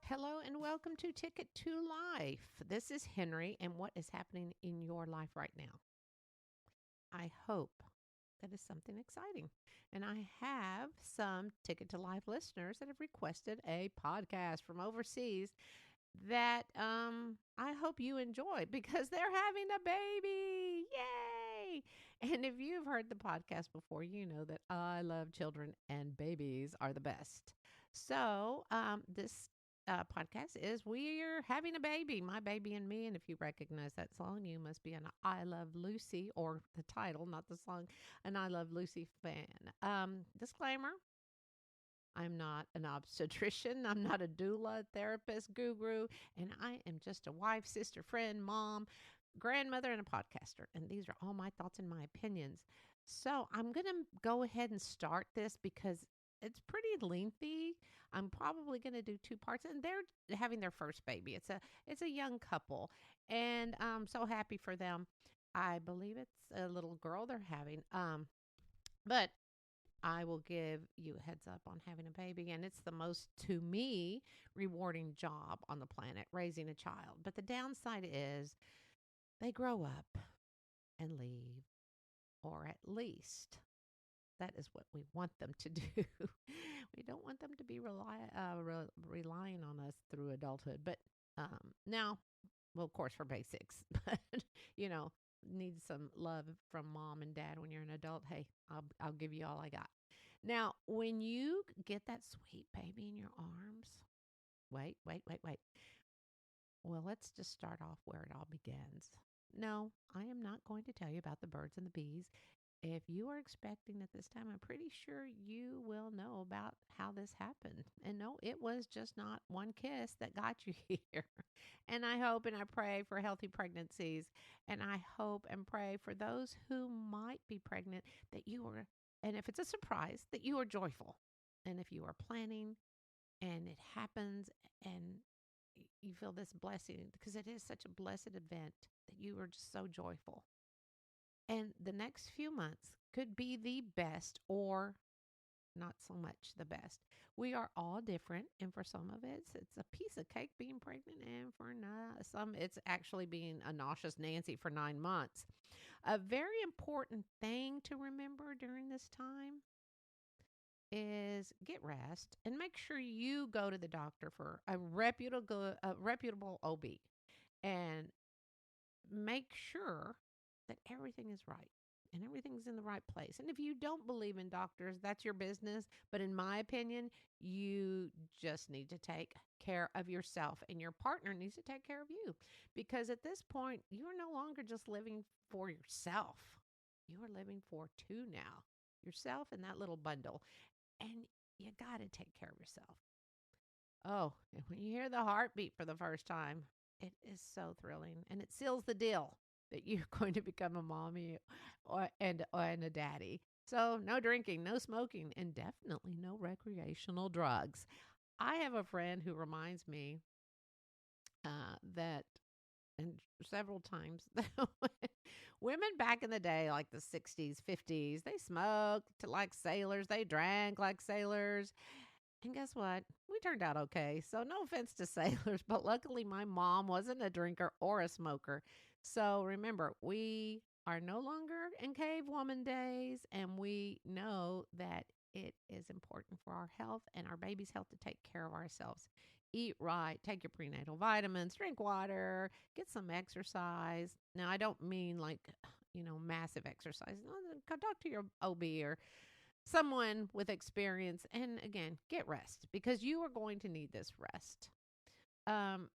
Hello and welcome to Ticket to Life. This is Henry, and what is happening in your life right now? I hope that is something exciting. And I have some Ticket to Life listeners that have requested a podcast from overseas that I hope you enjoy because they're having a baby. Yay! And if you've heard the podcast before, you know that I love children and babies are the best. This podcast is We're Having a Baby, My Baby and Me. And if you recognize that song, you must be an I Love Lucy, or the title, not the song, an I Love Lucy fan. Disclaimer, I'm not an obstetrician. I'm not a doula, therapist, guru, and I am just a wife, sister, friend, mom, grandmother, and a podcaster. And these are all my thoughts and my opinions. So I'm going to go ahead and start this because it's pretty lengthy. I'm probably going to do two parts, and they're having their first baby. It's a young couple, and I'm so happy for them. I believe it's a little girl they're having. But I will give you a heads up on having a baby, and it's the most, to me, rewarding job on the planet, raising a child. But the downside is they grow up and leave, or at least that is what we want them to do. We don't want them to be relying on us through adulthood. But now, well, of course, for basics, but you know, need some love from mom and dad when you're an adult. Hey, I'll give you all I got. Now, when you get that sweet baby in your arms, wait. Well, let's just start off where it all begins. No, I am not going to tell you about the birds and the bees. If you are expecting at this time, I'm pretty sure you will know about how this happened. And no, it was just not one kiss that got you here. And I hope and I pray for healthy pregnancies. And I hope and pray for those who might be pregnant that you are, and if it's a surprise, that you are joyful. And if you are planning and it happens and you feel this blessing, because it is such a blessed event that you are just so joyful. And the next few months could be the best or not so much the best. We are all different, and for some of it, it's a piece of cake being pregnant, and for some, it's actually being a nauseous Nancy for 9 months. A very important thing to remember during this time is get rest and make sure you go to the doctor for a reputable OB and make sure that everything is right and everything's in the right place. And if you don't believe in doctors, that's your business. But in my opinion, you just need to take care of yourself, and your partner needs to take care of you. Because at this point, you are no longer just living for yourself, you are living for two now, yourself and that little bundle. And you got to take care of yourself. Oh, and when you hear the heartbeat for the first time, it is so thrilling, and it seals the deal that you're going to become a mommy and a daddy. So, no drinking, no smoking, and definitely no recreational drugs. I have a friend who reminds me that, and several times, that women back in the day, like the 60s, 50s, they smoked like sailors, they drank like sailors, and guess what? We turned out okay. So, no offense to sailors, but luckily my mom wasn't a drinker or a smoker. So, remember, we are no longer in cavewoman days, and we know that it is important for our health and our baby's health to take care of ourselves. Eat right, take your prenatal vitamins, drink water, get some exercise. Now, I don't mean like, massive exercise. No, go talk to your OB or someone with experience, and again, get rest because you are going to need this rest. um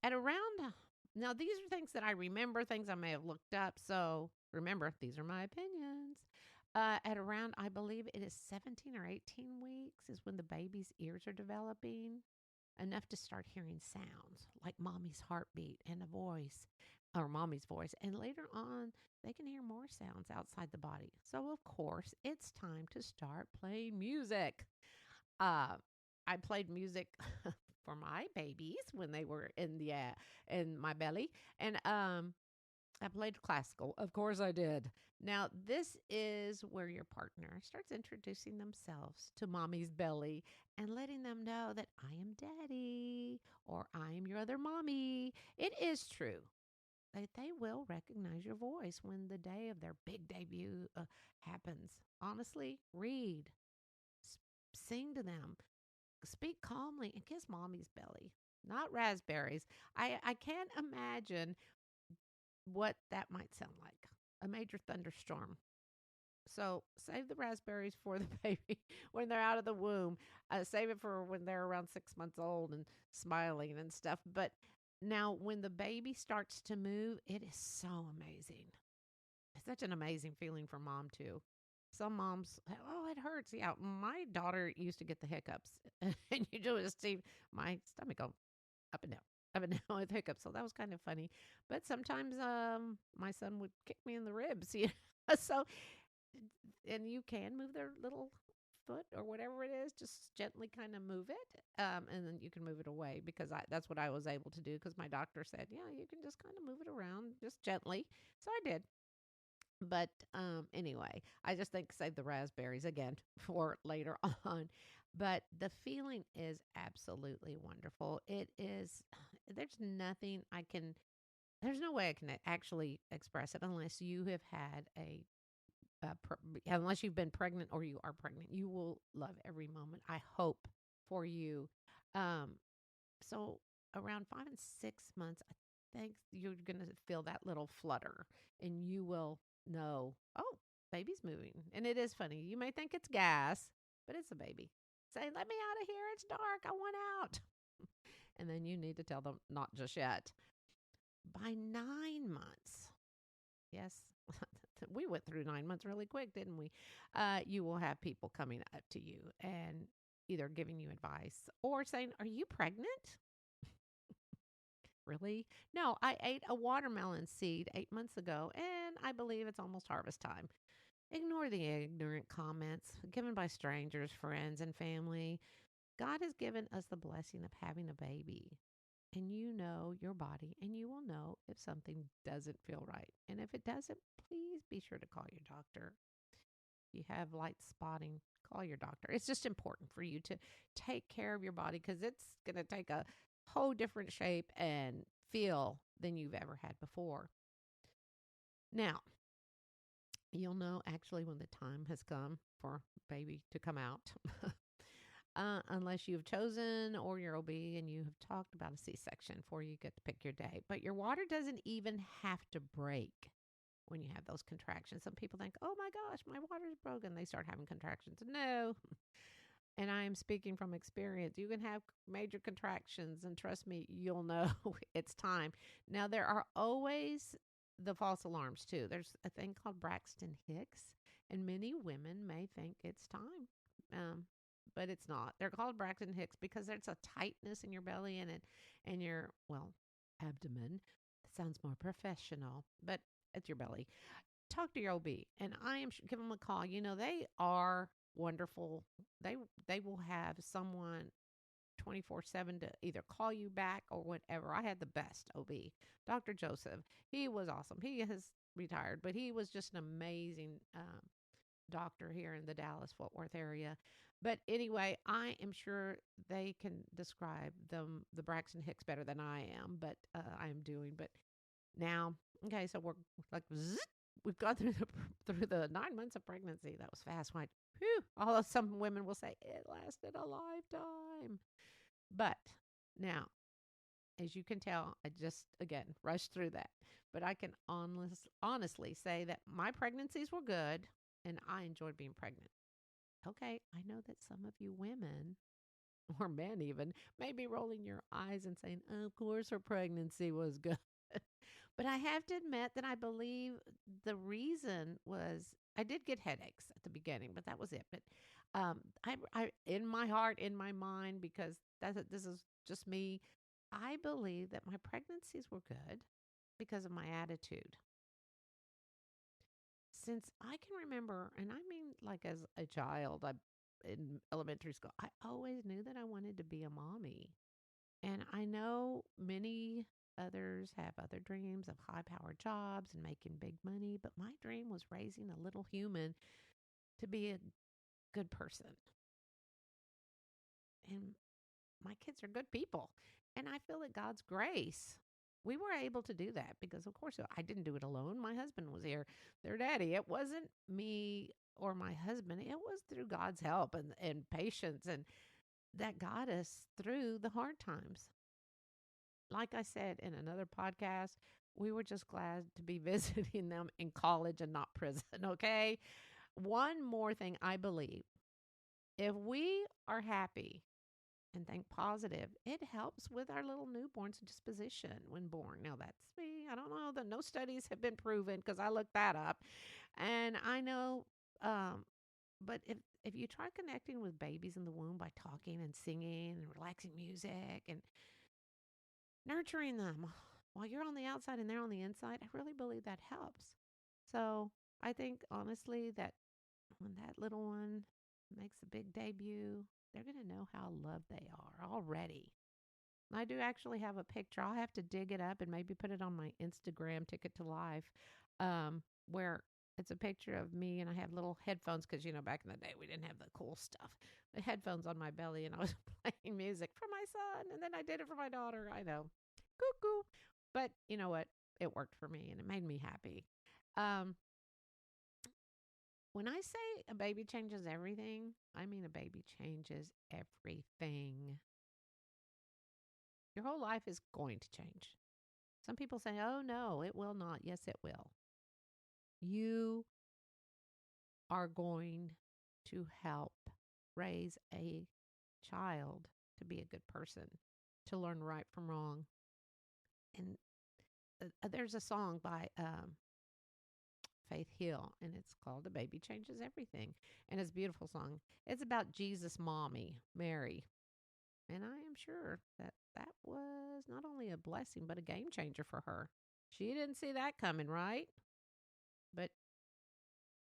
at around Now, these are things that I remember, things I may have looked up, so remember, these are my opinions. At around, I believe it is 17 or 18 weeks is when the baby's ears are developing enough to start hearing sounds like mommy's heartbeat and a voice, or mommy's voice. And later on, they can hear more sounds outside the body. So, of course, it's time to start playing music. Uh, I played music for my babies when they were in my belly, and I played classical. Of course I did. Now, this is where your partner starts introducing themselves to mommy's belly and letting them know that I am daddy or I am your other mommy. It is true that they will recognize your voice when the day of their big debut happens. Honestly, read, s- sing to them, speak calmly, and kiss mommy's belly, not raspberries. I can't imagine what that might sound like, a major thunderstorm. So save the raspberries for the baby when they're out of the womb. Save it for when they're around 6 months old and smiling and stuff. But now, when the baby starts to move, it is so amazing. It's such an amazing feeling for mom, too. Some moms, oh, it hurts. Yeah, my daughter used to get the hiccups, and you just see my stomach go up and down, up and down with hiccups. So that was kind of funny. But sometimes my son would kick me in the ribs. So, and you can move their little foot or whatever it is, just gently kind of move it. And then you can move it away because that's what I was able to do because my doctor said, yeah, you can just kind of move it around just gently. So I did. But anyway, I just think save the raspberries again for later on. But the feeling is absolutely wonderful. It is, there's nothing I can, there's no way I can actually express it unless you have had unless you've been pregnant or you are pregnant. You will love every moment, I hope, for you. Um, so around 5 and 6 months, I think you're going to feel that little flutter and you will know, oh, baby's moving. And it is funny. You may think it's gas, but it's a baby saying, let me out of here. It's dark. I want out. And then you need to tell them, not just yet. By 9 months, yes, we went through 9 months really quick, didn't we? You will have people coming up to you and either giving you advice or saying, are you pregnant? Really? No, I ate a watermelon seed 8 months ago, and I believe it's almost harvest time. Ignore the ignorant comments given by strangers, friends, and family. God has given us the blessing of having a baby. And you know your body, and you will know if something doesn't feel right. And if it doesn't, please be sure to call your doctor. If you have light spotting, call your doctor. It's just important for you to take care of your body because it's going to take a whole different shape and feel than you've ever had before. Now, you'll know actually when the time has come for baby to come out. Unless you've chosen or you're OB and you have talked about a C-section before you get to pick your day. But your water doesn't even have to break when you have those contractions. Some people think, oh my gosh, my water's broken. They start having contractions. No. And I am speaking from experience. You can have major contractions, and trust me, you'll know it's time. Now, there are always the false alarms, too. There's a thing called Braxton Hicks, and many women may think it's time. Um, but it's not. They're called Braxton Hicks because there's a tightness in your belly and your, well, abdomen. It sounds more professional, but it's your belly. Talk to your OB, and I am give them a call. You know, they are wonderful. They they will have someone 24/7 to either call you back or whatever. I had the best OB, Dr. Joseph. He was awesome. He has retired, but he was just an amazing doctor here in the Dallas Fort Worth area. But anyway, I am sure they can describe the Braxton Hicks better than I am, but I am doing. But now, okay, so we're like, we've gone through the 9 months of pregnancy. That was fast. Like, whew. Although some women will say it lasted a lifetime. But now, as you can tell, I just again rushed through that. But I can honestly say that my pregnancies were good, and I enjoyed being pregnant. Okay, I know that some of you women or men even may be rolling your eyes and saying, of course her pregnancy was good. But I have to admit that I believe the reason was I did get headaches at the beginning, but that was it. But I in my heart, in my mind, because this is just me, I believe that my pregnancies were good because of my attitude. Since I can remember, and I mean like as a child, I in elementary school, I always knew that I wanted to be a mommy. And I know many Others have other dreams of high powered jobs and making big money, but my dream was raising a little human to be a good person. And my kids are good people. And I feel that God's grace, we were able to do that because, of course, I didn't do it alone. My husband was here, their daddy. It wasn't me or my husband, it was through God's help and patience and that got us through the hard times. Like I said in another podcast, we were just glad to be visiting them in college and not prison, okay? One more thing I believe if we are happy and think positive, it helps with our little newborn's disposition when born. Now, that's me. I don't know that no studies have been proven because I looked that up. And I know, but if you try connecting with babies in the womb by talking and singing and relaxing music and nurturing them while you're on the outside and they're on the inside, I really believe that helps. So I think honestly that when that little one makes a big debut, they're going to know how loved they are already. I do actually have a picture. I'll have to dig it up and maybe put it on my Instagram Ticket to Life, where it's a picture of me and I have little headphones because, back in the day we didn't have the cool stuff. The headphones on my belly and I was playing music for my son and then I did it for my daughter. I know. Cuckoo. But you know what? It worked for me and it made me happy. Um, when I say a baby changes everything, I mean a baby changes everything. Your whole life is going to change. Some people say, oh no, it will not. Yes, it will. You are going to help raise a child to be a good person, to learn right from wrong. And there's a song by Faith Hill, and it's called "A Baby Changes Everything," and it's a beautiful song. It's about Jesus' mommy, Mary, and I am sure that that was not only a blessing but a game changer for her. She didn't see that coming, right? But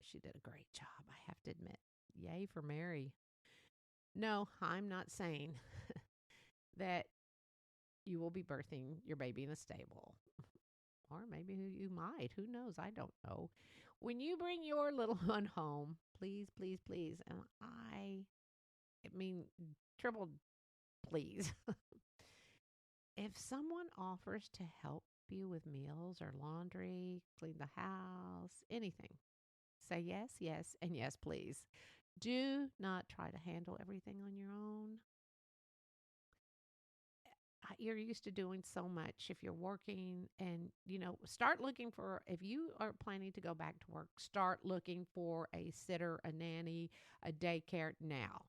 she did a great job, I have to admit. Yay for Mary. No, I'm not saying that you will be birthing your baby in a stable. Or maybe you might. Who knows? I don't know. When you bring your little one home, please, please, please, and I mean, triple please. If someone offers to help you with meals or laundry, clean the house, anything, say yes, yes, and yes, please. Do not try to handle everything on your own. You're used to doing so much if you're working and start looking for if you are planning to go back to work, start looking for a sitter, a nanny, a daycare now.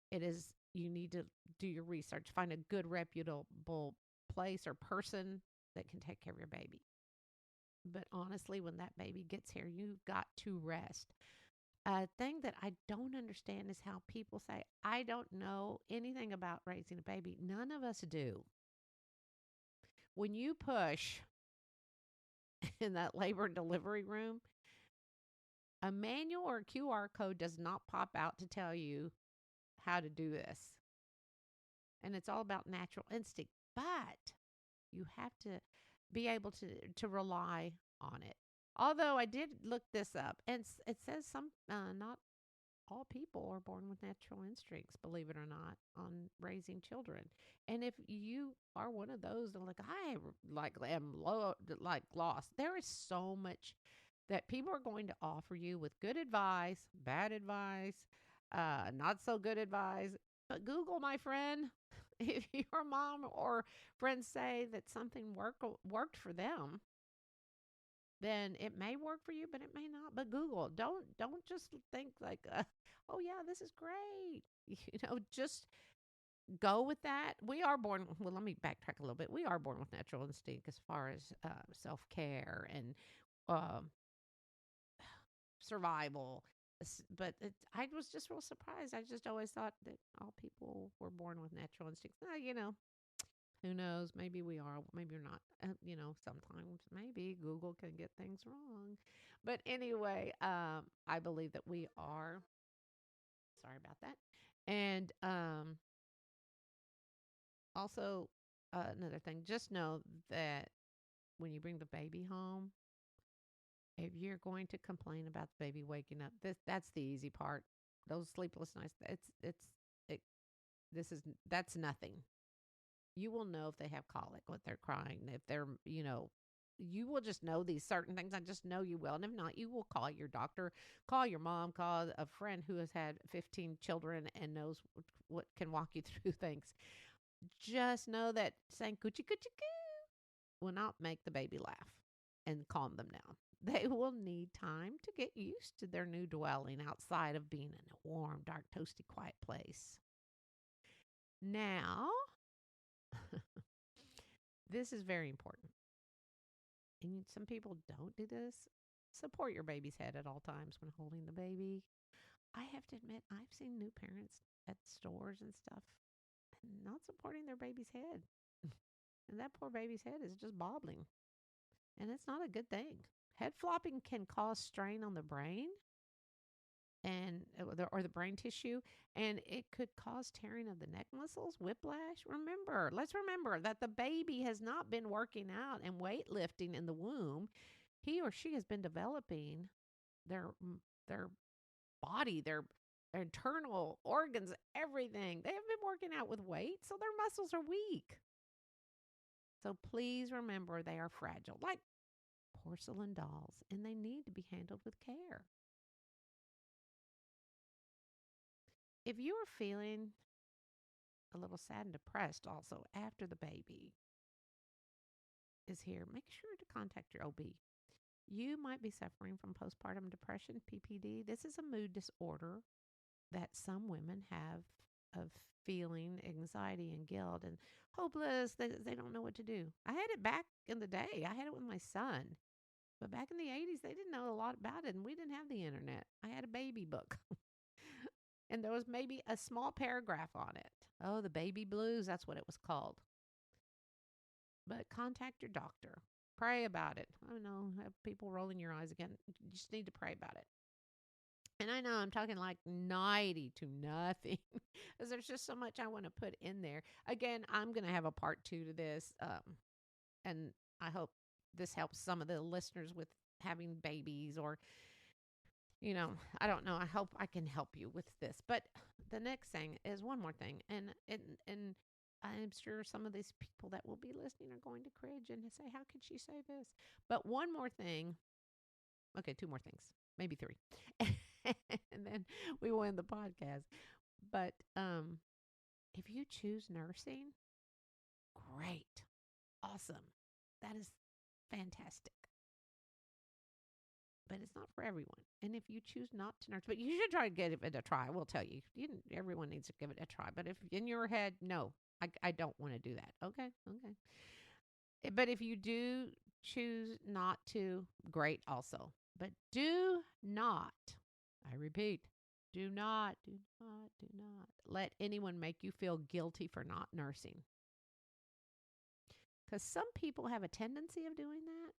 It is you need to do your research, find a good reputable place or person that can take care of your baby. But honestly, when that baby gets here, you've got to rest. A thing that I don't understand is how people say, I don't know anything about raising a baby. None of us do. When you push in that labor and delivery room, a manual or a QR code does not pop out to tell you how to do this. And it's all about natural instinct. But you have to be able to rely on it. Although I did look this up, and it says not all people are born with natural instincts, believe it or not, on raising children. And if you are one of those that am lost, there is so much that people are going to offer you with good advice, bad advice, not so good advice. But Google, my friend, if your mom or friends say that something worked for them, then it may work for you, but it may not. But Google, don't just think like, oh yeah, this is great. Just go with that. We are born. Well, let me backtrack a little bit. We are born with natural instinct as far as self care and um, survival. But I was just real surprised. I just always thought that all people were born with natural instincts. Who knows? Maybe we are, maybe we're not. Sometimes maybe Google can get things wrong. But anyway, I believe that we are. Sorry about that. And also, another thing. Just know that when you bring the baby home, if you're going to complain about the baby waking up, that's the easy part. Those sleepless nights, it, this is that's nothing. You will know if they have colic, what they're crying, if they're, you will just know these certain things. I just know you will. And if not, you will call your doctor, call your mom, call a friend who has had 15 children and knows what can walk you through things. Just know that saying coochie coochie coo will not make the baby laugh and calm them down. They will need time to get used to their new dwelling outside of being in a warm, dark, toasty, quiet place. Now, this is very important. And some people don't do this. Support your baby's head at all times when holding the baby. I have to admit, I've seen new parents at stores and stuff and not supporting their baby's head. And that poor baby's head is just bobbling. And it's not a good thing. Head flopping can cause strain on the brain and or the brain tissue, and it could cause tearing of the neck muscles, whiplash. Let's remember that the baby has not been working out and weightlifting in the womb. He or she has been developing their body, their internal organs, everything. They haven't been working out with weight, so their muscles are weak. So please remember they are fragile, like porcelain dolls, and they need to be handled with care. If you are feeling a little sad and depressed also after the baby is here, make sure to contact your OB. You might be suffering from postpartum depression, PPD. This is a mood disorder that some women have of feeling anxiety and guilt and hopeless. They don't know what to do. I had it back in the day. I had it with my son. But back in the 80s, they didn't know a lot about it, and we didn't have the internet. I had a baby book, and there was maybe a small paragraph on it. Oh, the baby blues, that's what it was called. But contact your doctor. Pray about it. I don't know, have people rolling your eyes again. You just need to pray about it. And I know I'm talking like 90 to nothing because there's just so much I want to put in there. Again, I'm going to have a part 2 to this. And I hope this helps some of the listeners with having babies or, I don't know. I hope I can help you with this. But the next thing is one more thing. And I'm sure some of these people that will be listening are going to cringe and say, how could she say this? But one more thing. Okay, 2 more things, maybe 3. And then we will end the podcast. But if you choose nursing, great. Awesome. That is fantastic. But it's not for everyone. And if you choose not to nurse, but you should try to give it a try. I will tell you, everyone needs to give it a try. But if in your head, no, I don't want to do that. Okay. But if you do choose not to, great also. But do not, I repeat, do not let anyone make you feel guilty for not nursing. Because some people have a tendency of doing that.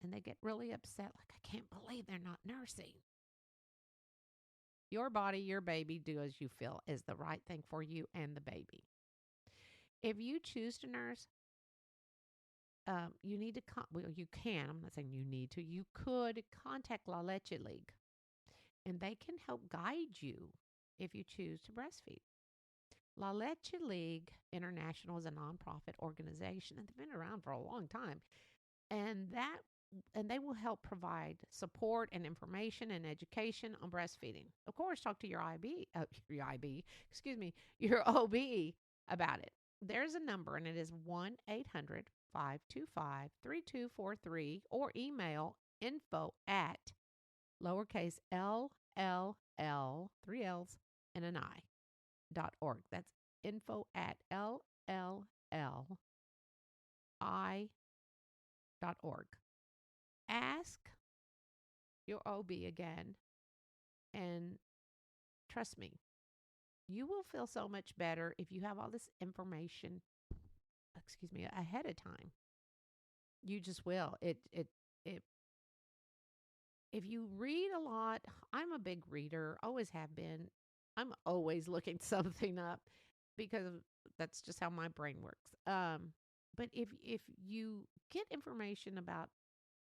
And they get really upset, like, I can't believe they're not nursing. Your body, your baby, do as you feel is the right thing for you and the baby. If you choose to nurse, you need to, you can, I'm not saying you need to, you could contact La Leche League. And they can help guide you if you choose to breastfeed. La Leche League International is a nonprofit organization, and they've been around for a long time. And they will help provide support and information and education on breastfeeding. Of course, talk to your your OB about it. There's a number, and it is 1-800-525-3243, or email info at lowercase LLL, 3 L's and an I.org. That's info at LLLI.org. Ask your OB again, and trust me, you will feel so much better if you have all this information, ahead of time. You just will. If you read a lot, I'm a big reader, always have been. I'm always looking something up because That's just how my brain works. But if you get information about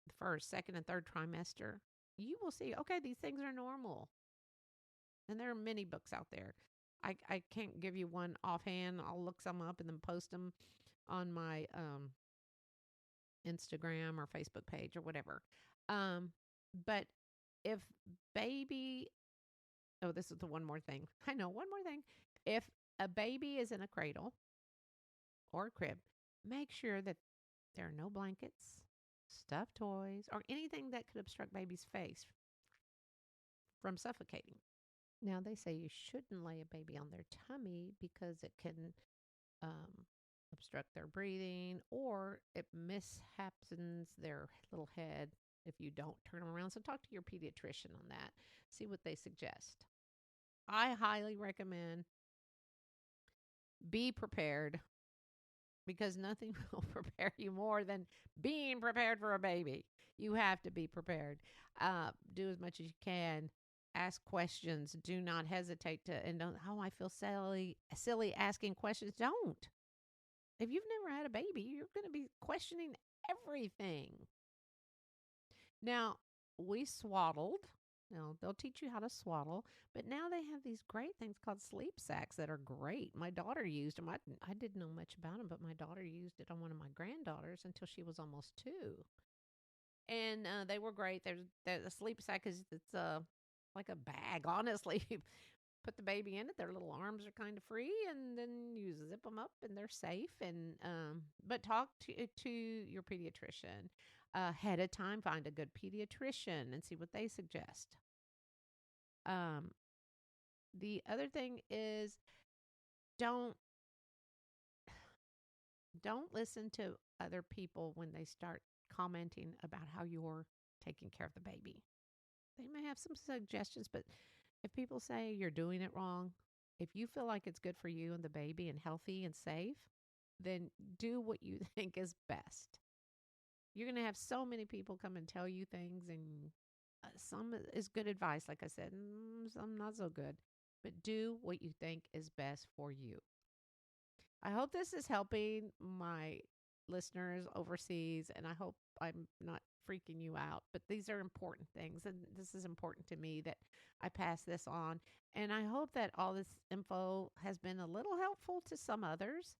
the first, second, and third trimester, you will see, okay, these things are normal. And there are many books out there. I can't give you one offhand. I'll look some up and then post them on my Instagram or Facebook page or whatever. Um, but if baby, oh, this is the one more thing. I know, one more thing. If a baby is in a cradle or a crib, make sure that there are no blankets, stuffed toys, or anything that could obstruct baby's face from suffocating. Now, they say you shouldn't lay a baby on their tummy because it can um, obstruct their breathing or it mishaps their little head if you don't turn them around. So, talk to your pediatrician on that. See what they suggest. I highly recommend be prepared because nothing will prepare you more than being prepared for a baby. You have to be prepared. Do as much as you can. Ask questions. Do not hesitate to, and don't, oh, I feel silly asking questions. Don't. If you've never had a baby, you're going to be questioning everything. Now, we swaddled. Now, they'll teach you how to swaddle, but now they have these great things called sleep sacks that are great. My daughter used them. I didn't know much about them, but my daughter used it on one of my granddaughters until she was almost 2. And they were great. The sleep sack is it's like a bag, honestly. You put the baby in it, their little arms are kind of free, and then you zip them up and they're safe. And but talk to your pediatrician ahead of time. Find a good pediatrician and see what they suggest. Um, the other thing is don't don't listen to other people when they start commenting about how you're taking care of the baby. They may have some suggestions, but if people say you're doing it wrong, if you feel like it's good for you and the baby and healthy and safe, then do what you think is best. You're going to have so many people come and tell you things, and some is good advice, like I said, and some not so good. But do what you think is best for you. I hope this is helping my listeners overseas, and I hope I'm not freaking you out. But these are important things, and this is important to me that I pass this on. And I hope that all this info has been a little helpful to some others.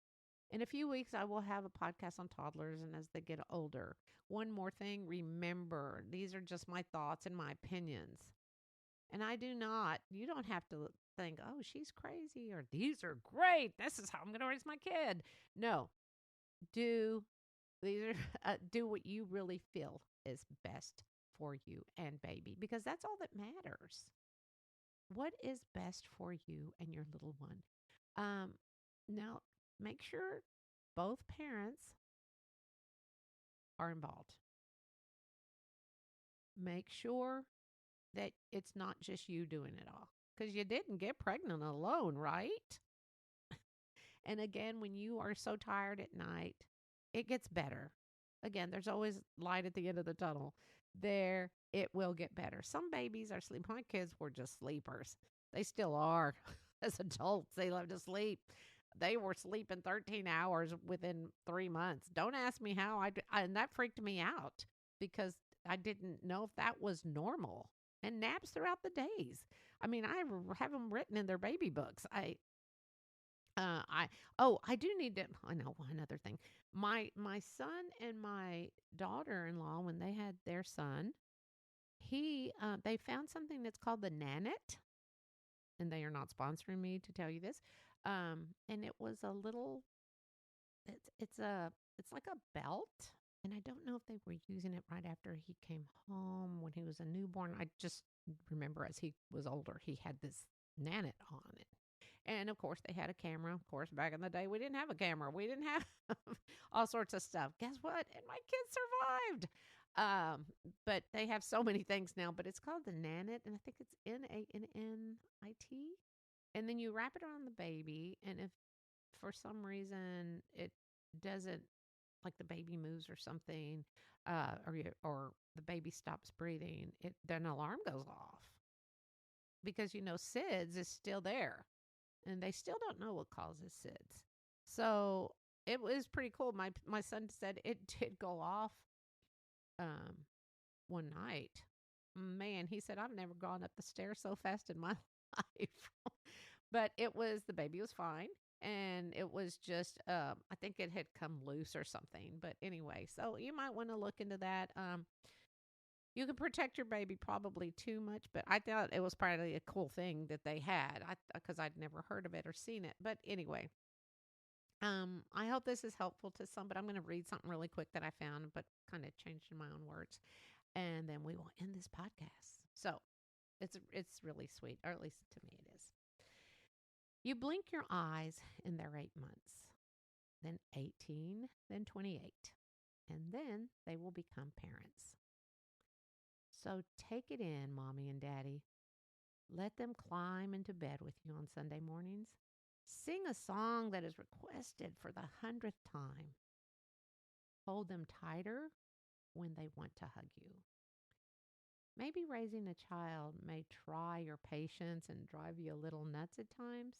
In a few weeks, I will have a podcast on toddlers and as they get older. One more thing, remember, these are just my thoughts and my opinions. And you don't have to think, oh, she's crazy or these are great. This is how I'm going to raise my kid. No, do do what you really feel is best for you and baby because that's all that matters. What is best for you and your little one? Now, make sure both parents are involved. Make sure that it's not just you doing it all because you didn't get pregnant alone, right? And again, when you are so tired at night, it gets better. Again, there's always light at the end of the tunnel. There, it will get better. Some babies are sleep. My kids were just sleepers. They still are. As adults, they love to sleep. They were sleeping 13 hours within 3 months. Don't ask me how. And that freaked me out because I didn't know if that was normal. And naps throughout the days. I mean, I have them written in their baby books. I do need to. I know one other thing. My son and my daughter-in-law, when they had their son, they found something that's called the nannit, and they are not sponsoring me to tell you this. And it was a little. It's like a belt, and I don't know if they were using it right after he came home when he was a newborn. I just remember as he was older, he had this nannit on it. And of course, they had a camera. Of course, back in the day, we didn't have a camera. We didn't have all sorts of stuff. Guess what? And my kids survived. But they have so many things now. But it's called the Nanit, and I think it's Nannit. And then you wrap it around the baby, and if for some reason it doesn't, like the baby moves or something, or the baby stops breathing, then an alarm goes off because SIDS is still there. And they still don't know what causes SIDS. So it was pretty cool. My son said it did go off um, one night. Man, he said, I've never gone up the stairs so fast in my life. But the baby was fine. And it was just, I think it had come loose or something. But anyway, so you might want to look into that. You can protect your baby probably too much, but I thought it was probably a cool thing that they had because I'd never heard of it or seen it. But anyway, I hope this is helpful to some, but I'm going to read something really quick that I found, but kind of changed in my own words. And then we will end this podcast. So it's really sweet, or at least to me it is. You blink your eyes and they're 8 months, then 18, then 28, and then they will become parents. So take it in, Mommy and Daddy. Let them climb into bed with you on Sunday mornings. Sing a song that is requested for the 100th time. Hold them tighter when they want to hug you. Maybe raising a child may try your patience and drive you a little nuts at times.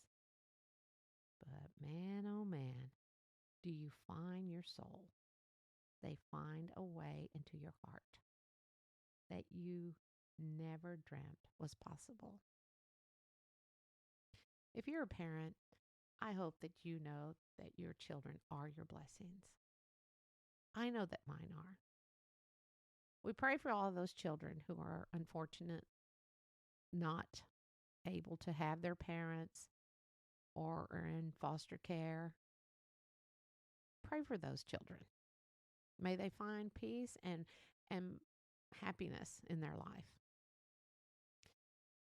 But man, oh man, do you find your soul? They find a way into your heart that you never dreamt was possible. If you're a parent, I hope that you know that your children are your blessings. I know that mine are. We pray for all of those children who are unfortunate, not able to have their parents or are in foster care. Pray for those children. May they find peace and happiness in their life.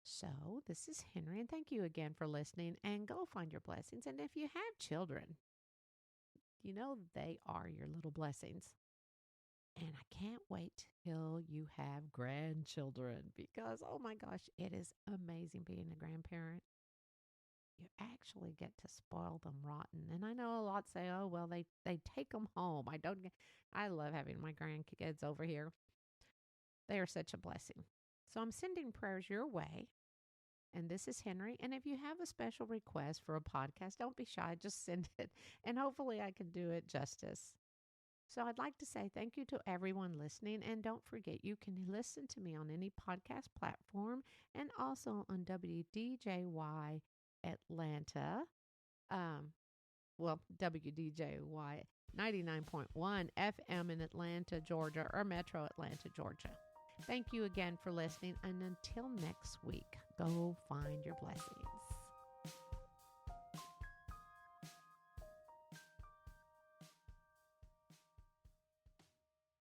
So, this is Henrie, and thank you again for listening. And go find your blessings. And if you have children, you know they are your little blessings. And I can't wait till you have grandchildren because, oh my gosh, it is amazing being a grandparent. You actually get to spoil them rotten. And I know a lot say, oh, well, they take them home. I love having my grandkids over here. They are such a blessing. So I'm sending prayers your way. And this is Henrie. And if you have a special request for a podcast, don't be shy. Just send it. And hopefully I can do it justice. So I'd like to say thank you to everyone listening. And don't forget, you can listen to me on any podcast platform and also on WDJY Atlanta. WDJY 99.1 FM in Atlanta, Georgia, or Metro Atlanta, Georgia. Thank you again for listening. And until next week, go find your blessings.